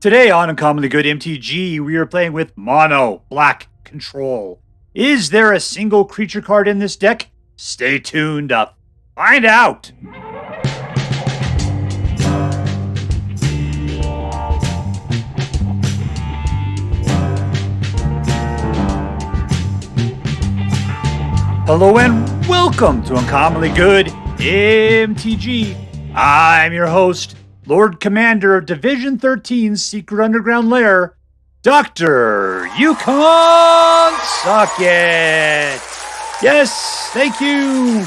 Today on Uncommonly Good MTG, we are playing with Mono Black Control. Is there a single creature card in this deck? Stay tuned to find out! Hello and welcome to Uncommonly Good MTG. I'm your host, Lord Commander of Division 13's Secret Underground Lair, Dr. Yukon Socket. Yes, thank you.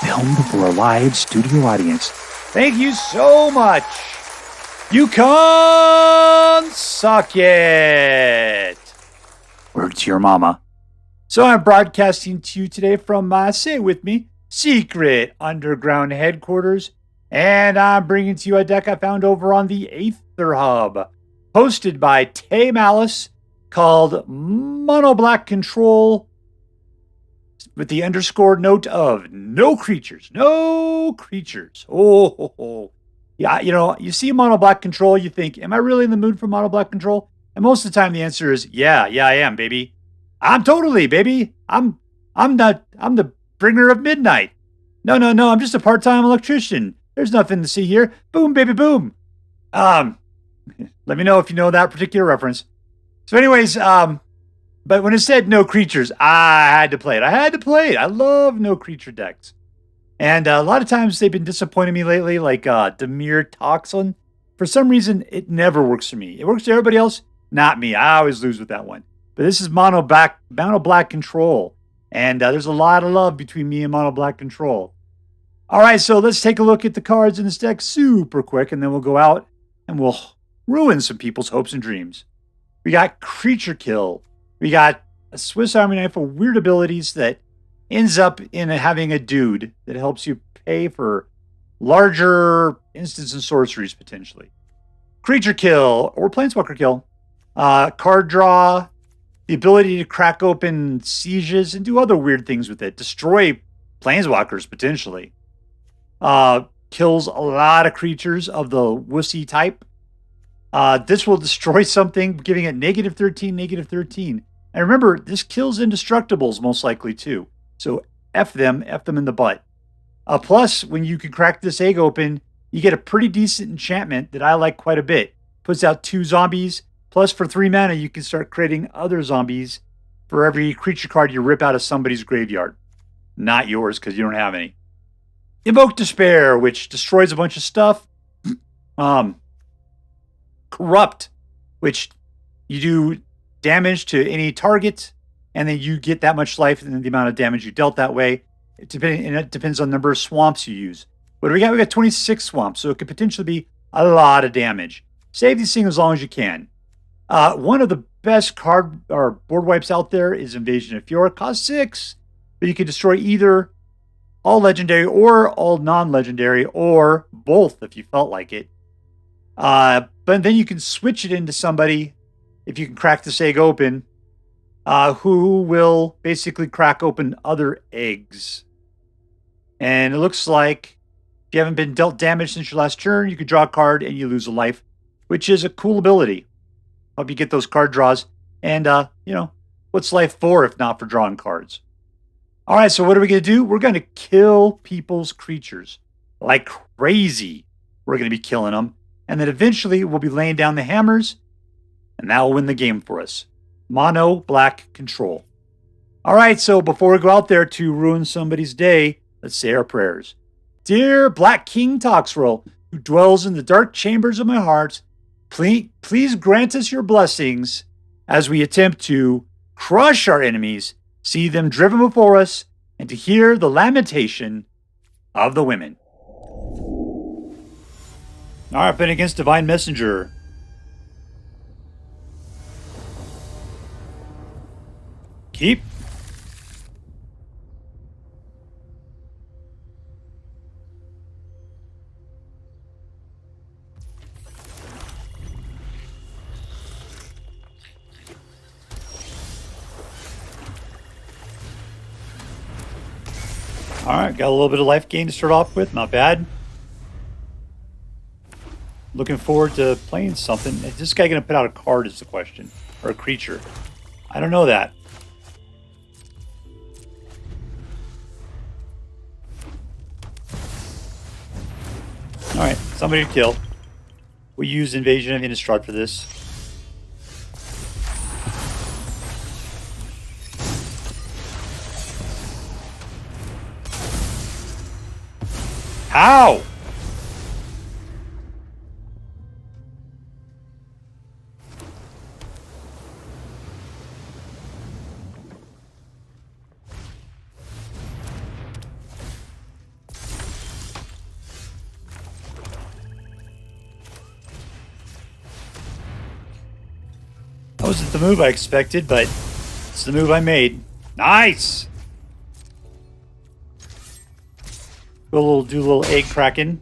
Filmed for a live studio audience. Thank you so much. Yukon Socket. Word to your mama. So I'm broadcasting to you today from, say it with me, Secret Underground Headquarters. And I'm bringing to you a deck I found over on the Aether Hub, hosted by TayMalace, called Mono Black Control, with the underscored note of no creatures. No creatures. Oh. Yeah, you know, you see Mono Black Control, you think, am I really in the mood for Mono Black Control? And most of the time the answer is, yeah, I am, baby. I'm totally, baby. I'm the bringer of midnight. No, I'm just a part-time electrician. There's nothing to see here. Boom, baby, boom. Let me know if you know that particular reference. So anyways, but when it said no creatures, I had to play it. I love no creature decks. And a lot of times they've been disappointing me lately, like Dimir Toxin. For some reason, it never works for me. It works for everybody else, not me. I always lose with that one. But this is Mono Black Control. And there's a lot of love between me and Mono Black Control. All right, so let's take a look at the cards in this deck super quick, and then we'll go out and we'll ruin some people's hopes and dreams. We got Creature Kill. We got a Swiss Army knife of weird abilities that ends up in having a dude that helps you pay for larger instants and sorceries, potentially. Creature Kill, or Planeswalker Kill. Card draw, the ability to crack open sieges and do other weird things with it. Destroy Planeswalkers, potentially. Kills a lot of creatures of the wussy type. This will destroy something, giving it -13. And remember, this kills indestructibles most likely too. So F them in the butt. Plus, when you can crack this egg open, you get a pretty decent enchantment that I like quite a bit. Puts out 2 zombies. Plus, for 3 mana, you can start creating other zombies for every creature card you rip out of somebody's graveyard. Not yours, because you don't have any. Invoke Despair, which destroys a bunch of stuff. Corrupt, which you do damage to any target, and then you get that much life and the amount of damage you dealt that way. It depends on the number of swamps you use. What do we got? We got 26 swamps, so it could potentially be a lot of damage. Save these things as long as you can. One of the best card or board wipes out there is Invasion of Fiora. Cost 6, but you can destroy either all legendary or all non-legendary, or both if you felt like it. But then you can switch it into somebody, if you can crack this egg open, who will basically crack open other eggs. And it looks like if you haven't been dealt damage since your last turn, you can draw a card and you lose a life, which is a cool ability. Help you get those card draws. And, what's life for if not for drawing cards? All right, so what are we going to do? We're going to kill people's creatures like crazy. We're going to be killing them. And then eventually we'll be laying down the hammers, and that will win the game for us. Mono Black Control. All right, so before we go out there to ruin somebody's day, let's say our prayers. Dear Black King Toxiro, who dwells in the dark chambers of my heart, please grant us your blessings as we attempt to crush our enemies, see them driven before us, and to hear the lamentation of the women. All right, playing against DivineMessenger. Keep. All right, got a little bit of life gain to start off with. Not bad. Looking forward to playing something. Is this guy going to put out a card is the question. Or a creature. I don't know that. Alright, somebody to kill. We use Invasion of Innistrad for this. How? That wasn't the move I expected, but it's the move I made. Nice! Do a little egg cracking.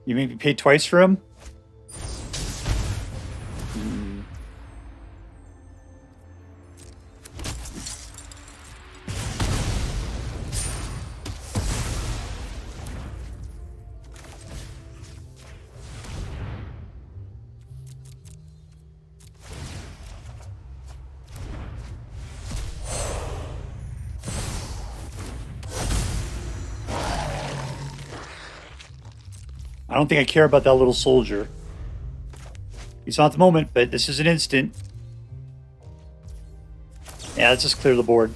You make me pay twice for him? I don't think I care about that little soldier. He's not at the moment, but this is an instant. Yeah, let's just clear the board.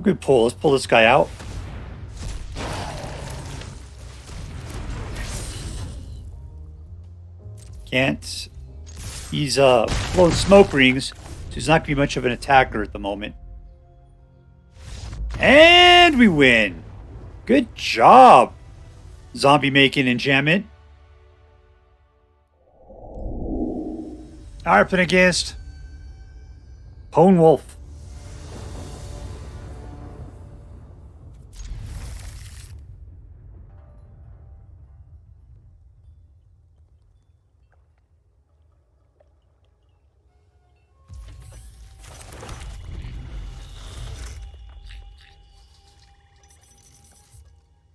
Good pull. Let's pull this guy out. Can't. He's blowing smoke rings, so he's not going to be much of an attacker at the moment. And we win. Good job, zombie making enchantment. Alright, playing against Pone Wolf.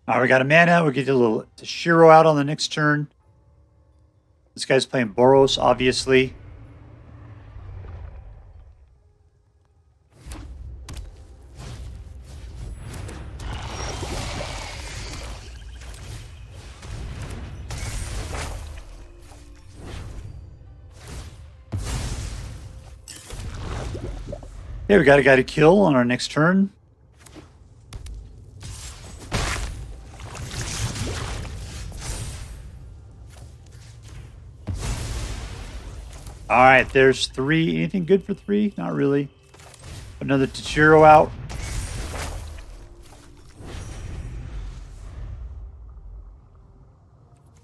Alright, we got a mana. We'll get a little Toshiro out on the next turn. This guy's playing Boros, obviously. Okay, we got a guy to kill on our next turn. All right, there's 3. Anything good for 3? Not really. Another Toshiro out.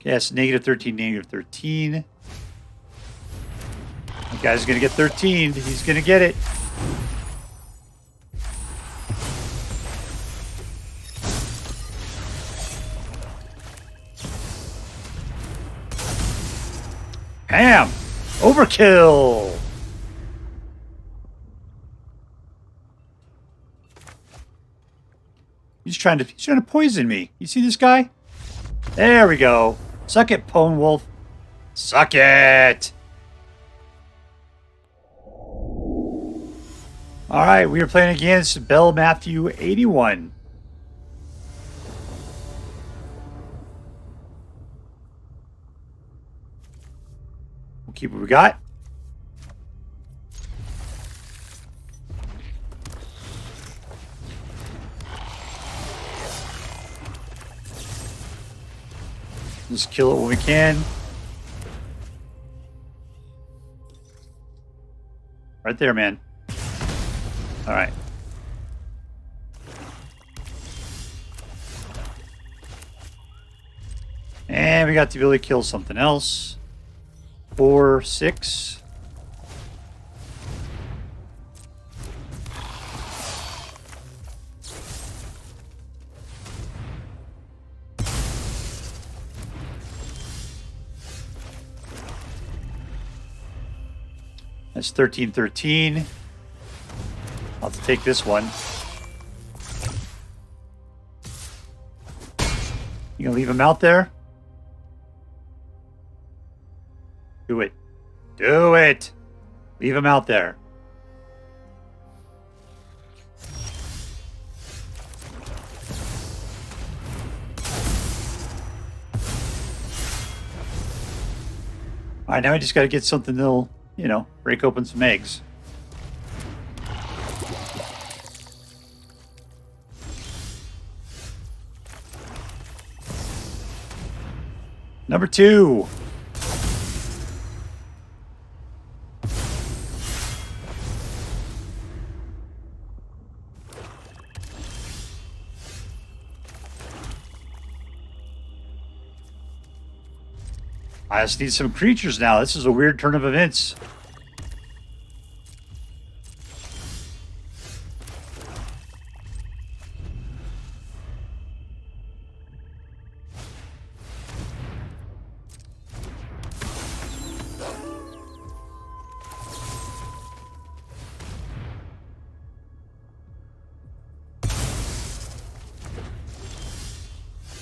Yes, -13, -13. The guy's going to get 13. He's going to get it. Bam! Overkill! He's trying to poison me. You see this guy? There we go. Suck it, Pone Wolf. Suck it! Alright, we are playing against Bell Matthew 81. We'll keep what we got. Let's kill it when we can. Right there, man. All right. And we got the ability to kill something else. 4, 6. That's 13, 13. I'll have to take this one. You gonna leave him out there? Do it. Do it! Leave him out there. Alright, now I just gotta get something that'll, you know, break open some eggs. Number 2. I just need some creatures now. This is a weird turn of events.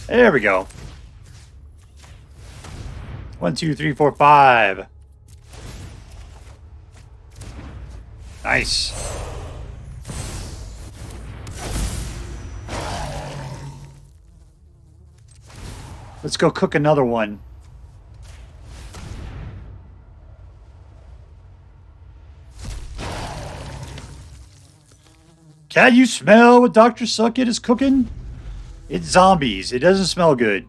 There we go. 1, 2, 3, 4, 5. Nice. Let's go cook another one. Can you smell what Dr. Suckit is cooking? It's zombies. It doesn't smell good.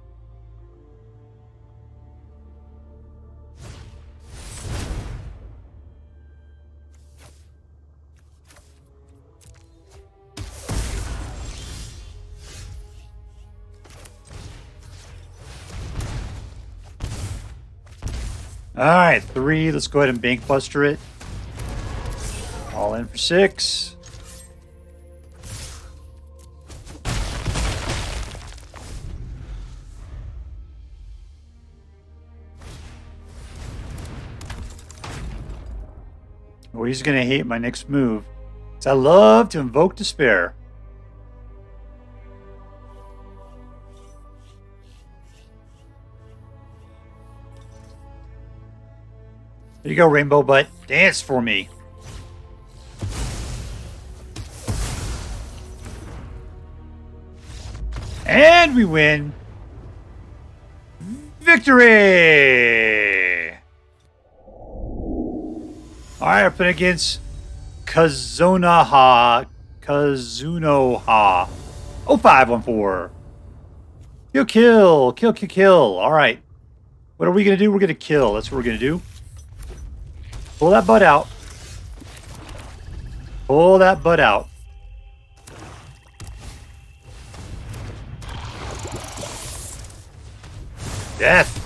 Alright, 3. Let's go ahead and Bankbuster it. All in for 6. Oh, he's going to hate my next move. 'Cause I love to Invoke Despair. There you go, Rainbow Butt. Dance for me. And we win. Victory! Alright, up against Kazunoha. Oh, 514. Kill. Alright. What are we going to do? We're going to kill. That's what we're going to do. Pull that butt out. Pull that butt out. Death.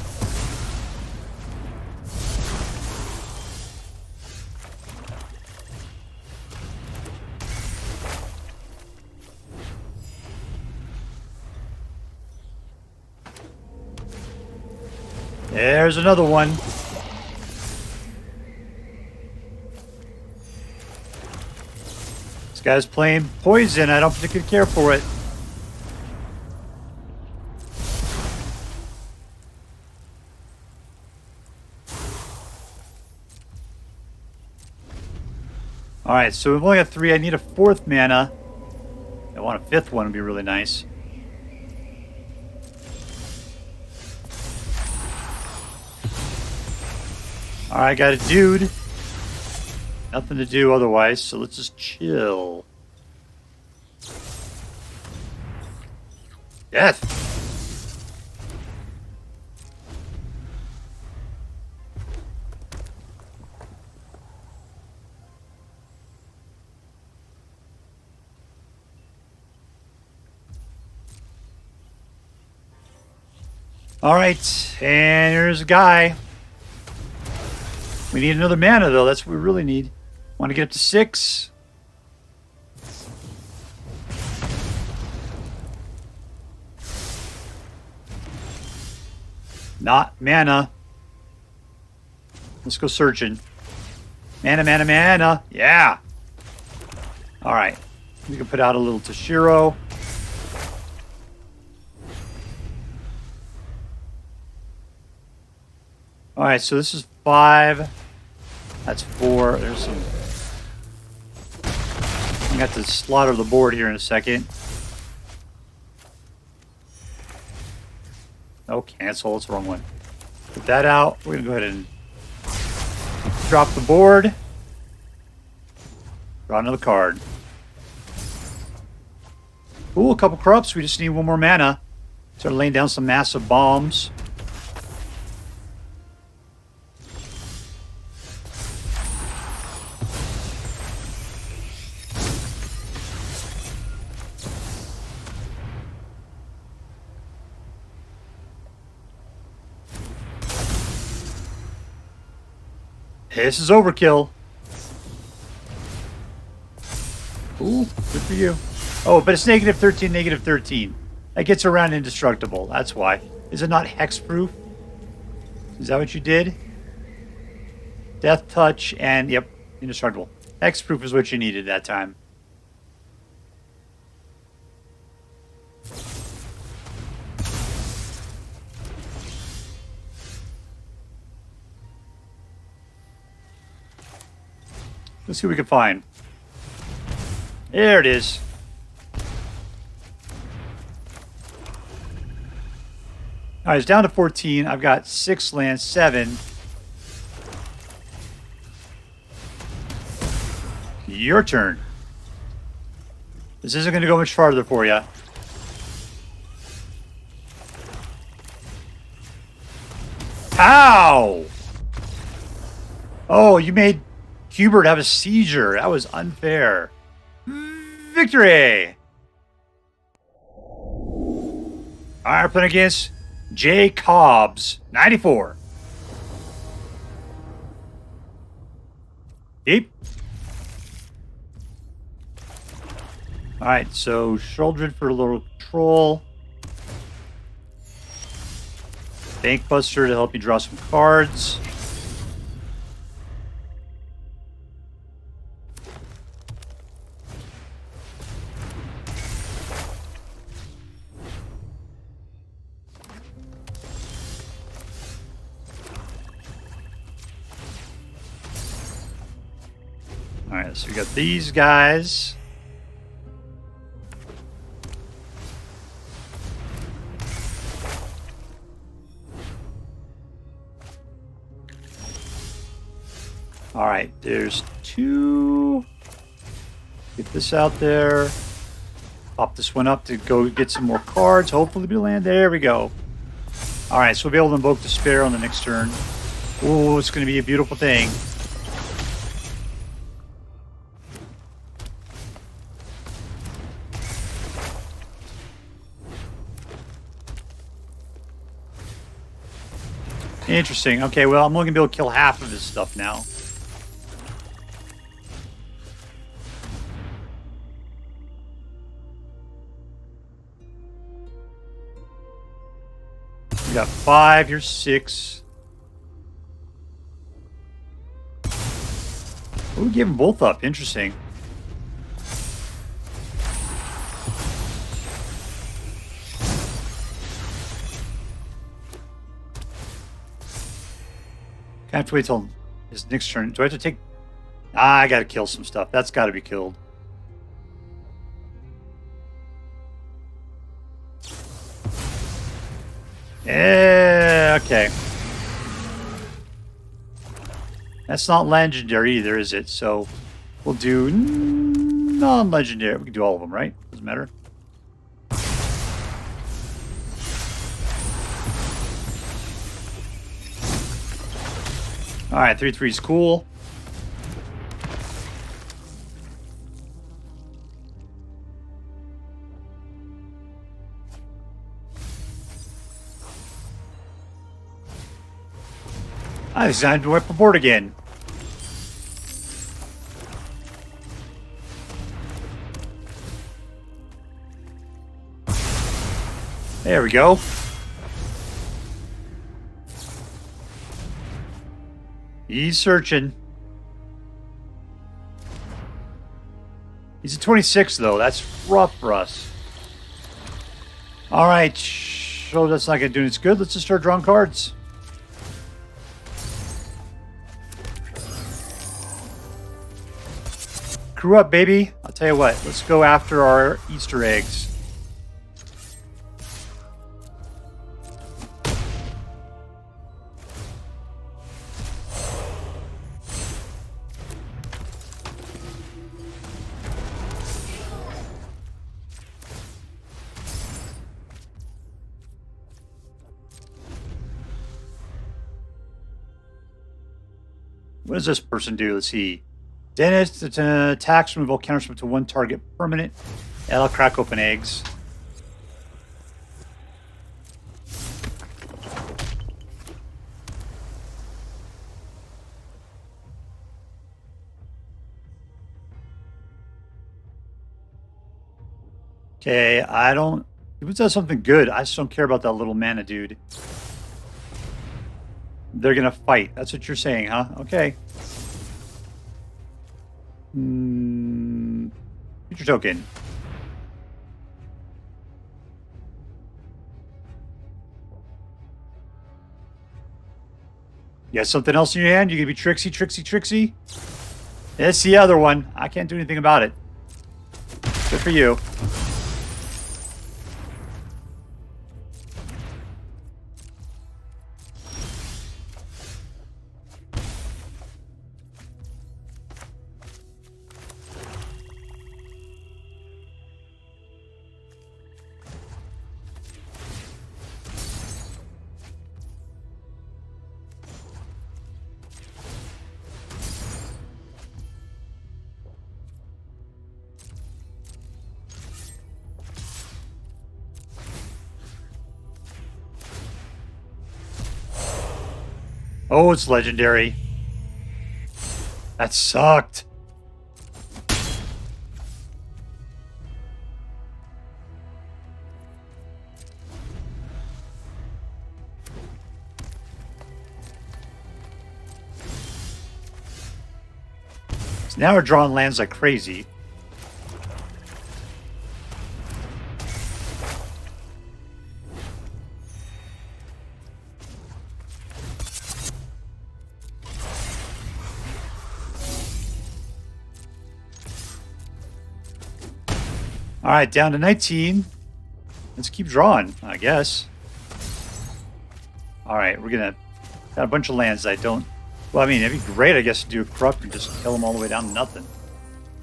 There's another one. This guy's playing poison. I don't particularly care for it. Alright, so we've only got 3. I need a 4th mana. I want a 5th one, would be really nice. Alright, got a dude. Nothing to do otherwise, so let's just chill. Death! All right, and here's a guy. We need another mana, though. That's what we really need. Want to get up to 6. Not mana. Let's go searching. Mana, mana, mana. Yeah. All right. We can put out a little Toshiro. All right, so this is 5. That's 4. There's some... I got to slaughter the board here in a second. Oh, cancel. That's the wrong one. Put that out. We're going to go ahead and drop the board. Draw another card. Ooh, a couple corrupts. We just need one more mana. Start laying down some massive bombs. This is overkill. Ooh, good for you. Oh, but it's -13, -13. That gets around indestructible. That's why. Is it not hexproof? Is that what you did? Death touch and, yep, indestructible. Hexproof is what you needed that time. Let's see what we can find. There it is. All right, it's down to 14. I've got 6 lands, 7. Your turn. This isn't going to go much farther for you. Ow! Oh, you made Hubert have a seizure. That was unfair. Victory! All right, we're playing against J. Cobbs, 94. Deep. All right, so Sheoldred for a little control. Bankbuster to help you draw some cards. Alright, so we got these guys. Alright, there's 2. Get this out there. Pop this one up to go get some more cards. Hopefully we land. There we go. Alright, so we'll be able to invoke Despair on the next turn. Ooh, it's going to be a beautiful thing. Interesting. Okay, well, I'm only going to be able to kill half of this stuff now. We got 5, here's 6. Oh, we gave them both up. Interesting. I have to wait till his next turn. Do I have to take... I gotta kill some stuff. That's gotta be killed. Yeah, okay. That's not legendary either, is it? So we'll do non-legendary. We can do all of them, right? Doesn't matter. All right, 3/3 is cool. I decided to wipe the board again. There we go. He's searching. He's a 26, though. That's rough for us. All right. So that's not going to do us good. Let's just start drawing cards. Crew up, baby. I'll tell you what. Let's go after our Easter eggs. What does this person do? Let's see. Dentist attacks remove all counters to one target permanent. That'll crack open eggs. Okay, I don't... If it does something good, I just don't care about that little mana dude. They're going to fight. That's what you're saying, huh? Okay. Future token. You got something else in your hand? You going to be tricksy, tricksy, tricksy? It's the other one. I can't do anything about it. Good for you. Oh, it's legendary. That sucked. So now we're drawing lands like crazy. All right, down to 19. Let's keep drawing, I guess. All right, we're going to... Got a bunch of lands that I don't... Well, I mean, it'd be great, I guess, to do a corrupt and just kill them all the way down to nothing.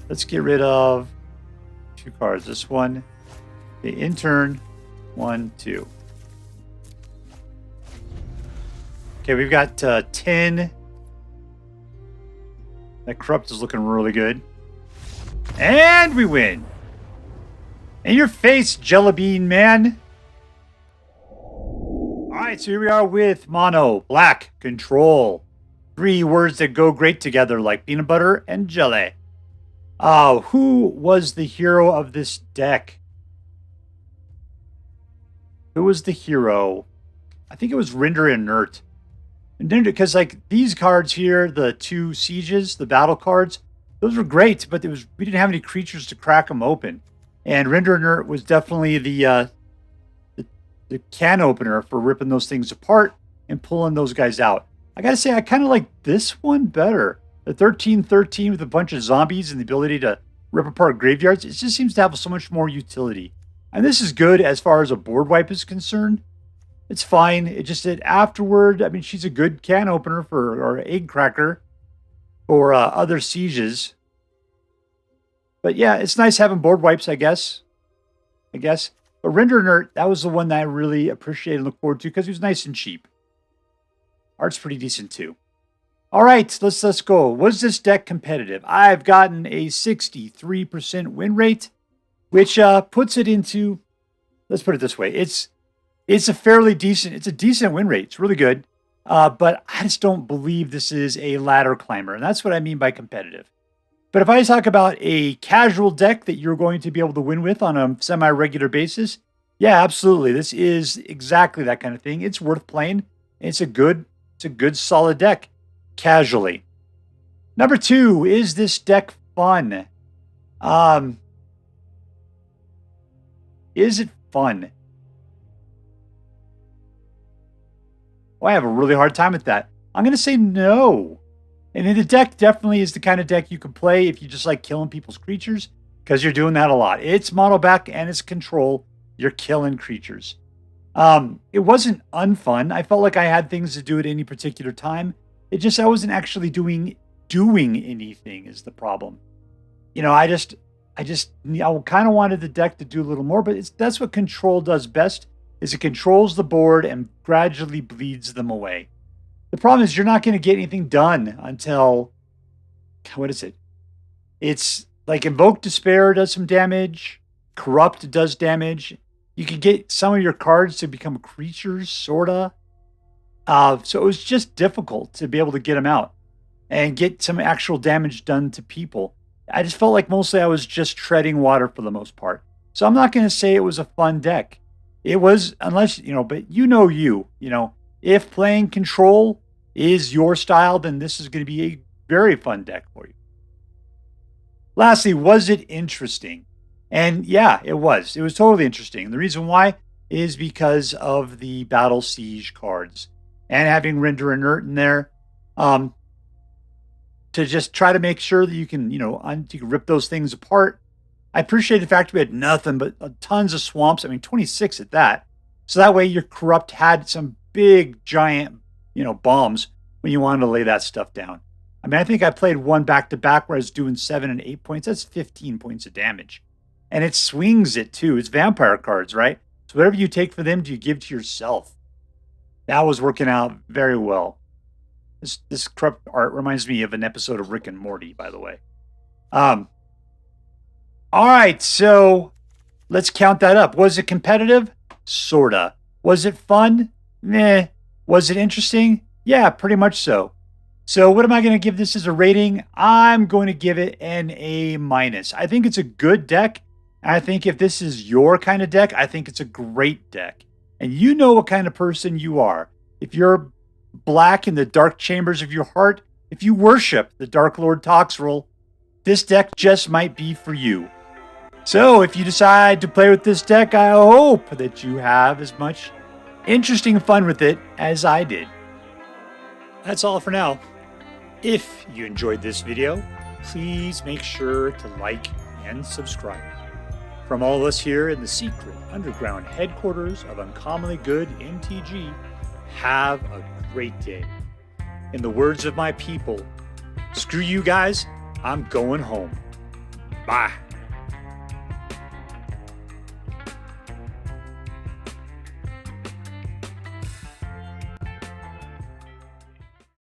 Let's get rid of 2 cards. This one. The intern. 1, 2. Okay, we've got 10. That corrupt is looking really good. And we win. In your face, Jellybean Man. Alright, so here we are with Mono, Black, Control. 3 words that go great together like peanut butter and jelly. Who was the hero of this deck? Who was the hero? I think it was Render Inert. Because, like, these cards here, the 2 sieges, the battle cards, those were great, but we didn't have any creatures to crack them open. And Render Inert was definitely the can opener for ripping those things apart and pulling those guys out. I gotta say, I kind of like this one better. The 13/13 with a bunch of zombies and the ability to rip apart graveyards, it just seems to have so much more utility. And this is good as far as a board wipe is concerned. It's fine. It just did afterward. I mean, she's a good can opener or egg cracker for other sieges. But yeah, it's nice having board wipes, I guess. But Render Inert, that was the one that I really appreciated and look forward to because it was nice and cheap. Art's pretty decent too. All right, let's go. Was this deck competitive? I've gotten a 63% win rate, which puts it into, let's put it this way. It's a fairly decent, it's a decent win rate. It's really good. but I just don't believe this is a ladder climber, and that's what I mean by competitive. But if I talk about a casual deck that you're going to be able to win with on a semi-regular basis, yeah, absolutely. This is exactly that kind of thing. It's worth playing. It's a good solid deck casually. Number 2, is this deck fun? Is it fun? Oh, I have a really hard time with that. I'm going to say no. And the deck definitely is the kind of deck you can play if you just like killing people's creatures, because you're doing that a lot. It's mono back and it's control. You're killing creatures. It wasn't unfun. I felt like I had things to do at any particular time. It just, I wasn't actually doing anything is the problem. You know, I kind of wanted the deck to do a little more, but that's what control does best, is it controls the board and gradually bleeds them away. The problem is you're not going to get anything done until, what is it? It's like Invoke Despair does some damage. Corrupt does damage. You can get some of your cards to become creatures, sorta. So it was just difficult to be able to get them out and get some actual damage done to people. I just felt like mostly I was just treading water for the most part. So I'm not going to say it was a fun deck. It was, unless, but if playing control is your style, then this is going to be a very fun deck for you. Lastly, was it interesting? And yeah, it was. It was totally interesting. The reason why is because of the Battle Siege cards and having Render Inert in there to just try to make sure that you can, you can rip those things apart. I appreciate the fact we had nothing but tons of swamps. I mean, 26 at that. So that way your Corrupt had some big, giant, bombs when you wanted to lay that stuff down. I mean, I think I played one back-to-back where I was doing 7 and 8 points. That's 15 points of damage. And it swings it, too. It's vampire cards, right? So whatever you take for them, do you give to yourself? That was working out very well. This Corrupt art reminds me of an episode of Rick and Morty, by the way. All right, so let's count that up. Was it competitive? Sorta. Was it fun? Meh. Was it interesting? Yeah, pretty much so. So what am I going to give this as a rating? I'm going to give it an A-. I think it's a good deck. I think if this is your kind of deck, I think it's a great deck. And you know what kind of person you are. If you're black in the dark chambers of your heart, if you worship the Dark Lord Toxrill, this deck just might be for you. So if you decide to play with this deck, I hope that you have as much interesting fun with it as I did. That's all for now. If you enjoyed this video, please make sure to like and subscribe. From all of us here in the secret underground headquarters of Uncommonly Good MTG, have a great day. In the words of my people, screw you guys, I'm going home. Bye.